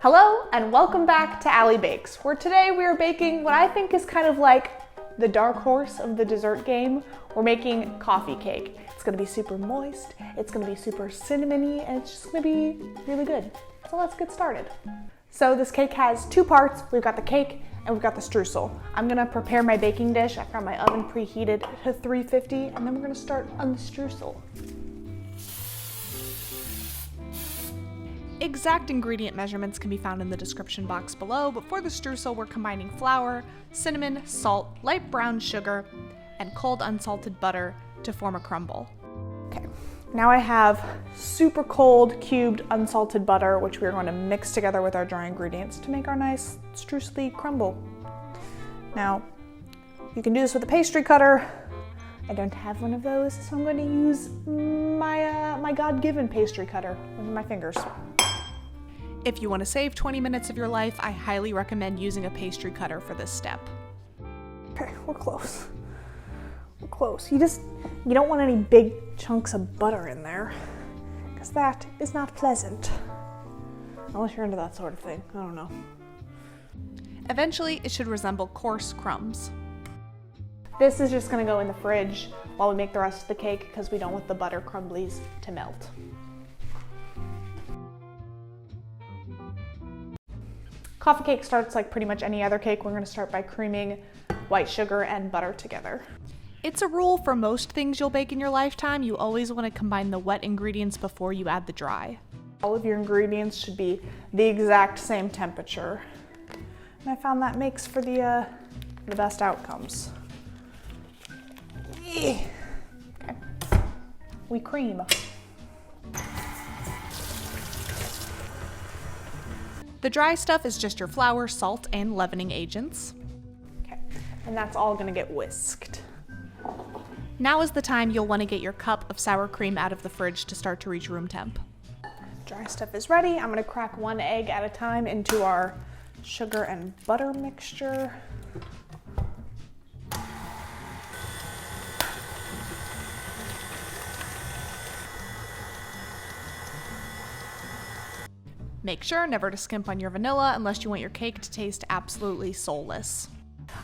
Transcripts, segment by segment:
Hello and welcome back to Allie Bakes, where today we are baking what I think is kind of like the dark horse of the dessert game. We're making coffee cake. It's gonna be super moist, it's gonna be super cinnamony, and it's just gonna be really good. So let's get started. So this cake has two parts. We've got the cake and we've got the streusel. I'm gonna prepare my baking dish. I've got my oven preheated to 350, and then we're gonna start on the streusel. Exact ingredient measurements can be found in the description box below, but for the streusel we're combining flour, cinnamon, salt, light brown sugar, and cold unsalted butter to form a crumble. Okay, now I have super cold cubed unsalted butter, which we're going to mix together with our dry ingredients to make our nice streusel crumble. Now, you can do this with a pastry cutter. I don't have one of those, so I'm going to use my God-given pastry cutter with my fingers. If you want to save 20 minutes of your life, I highly recommend using a pastry cutter for this step. Okay, we're close. We're close. You don't want any big chunks of butter in there, because that is not pleasant. Unless you're into that sort of thing, I don't know. Eventually, it should resemble coarse crumbs. This is just gonna go in the fridge while we make the rest of the cake because we don't want the butter crumblies to melt. Coffee cake starts like pretty much any other cake. We're gonna start by creaming white sugar and butter together. It's a rule for most things you'll bake in your lifetime. You always wanna combine the wet ingredients before you add the dry. All of your ingredients should be the exact same temperature. And I found that makes for the best outcomes. Okay, we cream. The dry stuff is just your flour, salt, and leavening agents. Okay, and that's all gonna get whisked. Now is the time you'll wanna get your cup of sour cream out of the fridge to start to reach room temp. Dry stuff is ready. I'm gonna crack one egg at a time into our sugar and butter mixture. Make sure never to skimp on your vanilla unless you want your cake to taste absolutely soulless.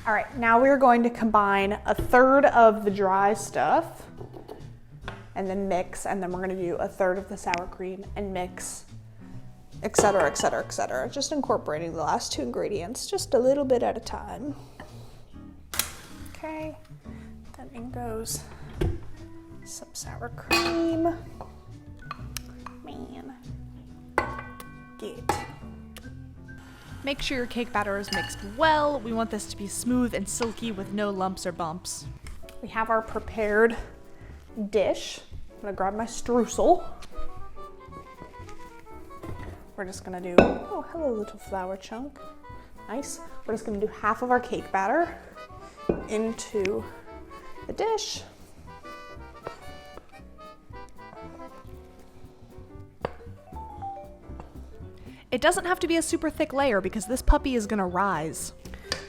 All right, now we're going to combine a third of the dry stuff and then mix, and then we're gonna do a third of the sour cream and mix, etc., etc., etc. Just incorporating the last two ingredients just a little bit at a time. Okay, then in goes some sour cream. Man. Make sure your cake batter is mixed well. We want this to be smooth and silky with no lumps or bumps. We have our prepared dish. I'm gonna grab my streusel. We're just gonna do, oh, hello little flour chunk. Nice. We're just gonna do half of our cake batter into the dish. It doesn't have to be a super thick layer because this puppy is gonna rise.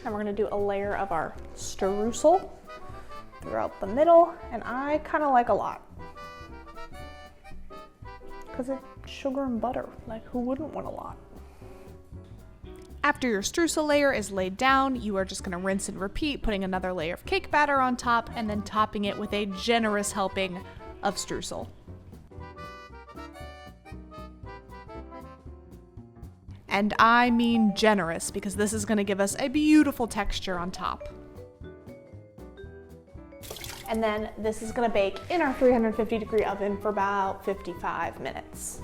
And we're gonna do a layer of our streusel throughout the middle, and I kinda like a lot. Because it's sugar and butter, like who wouldn't want a lot? After your streusel layer is laid down, you are just gonna rinse and repeat, putting another layer of cake batter on top and then topping it with a generous helping of streusel. And I mean generous, because this is gonna give us a beautiful texture on top. And then this is gonna bake in our 350-degree oven for about 55 minutes.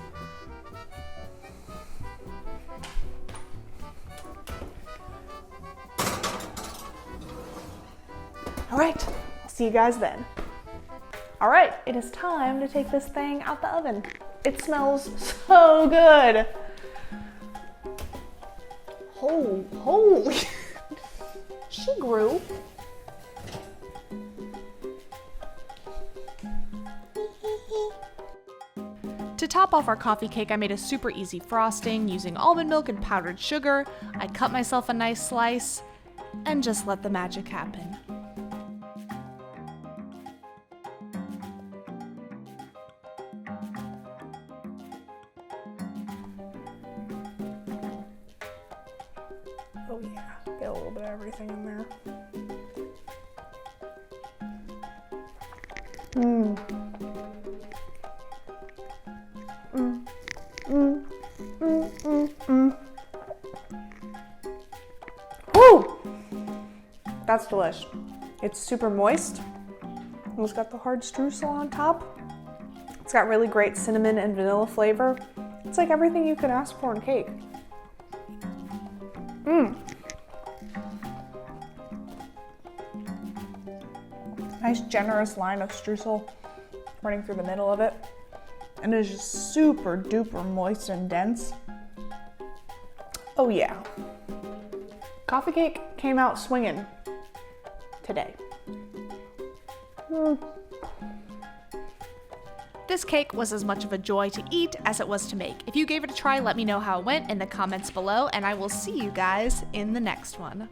All right, I'll see you guys then. All right, it is time to take this thing out the oven. It smells so good. Holy, she grew. To top off our coffee cake, I made a super easy frosting using almond milk and powdered sugar. I cut myself a nice slice and just let the magic happen. bit of everything in there. Woo! That's delish. It's super moist. It's got the hard streusel on top. It's got really great cinnamon and vanilla flavor. It's like everything you could ask for in cake. Nice generous line of streusel running through the middle of it. And it is just super duper moist and dense. Oh yeah. Coffee cake came out swinging today. This cake was as much of a joy to eat as it was to make. If you gave it a try, let me know how it went in the comments below, and I will see you guys in the next one.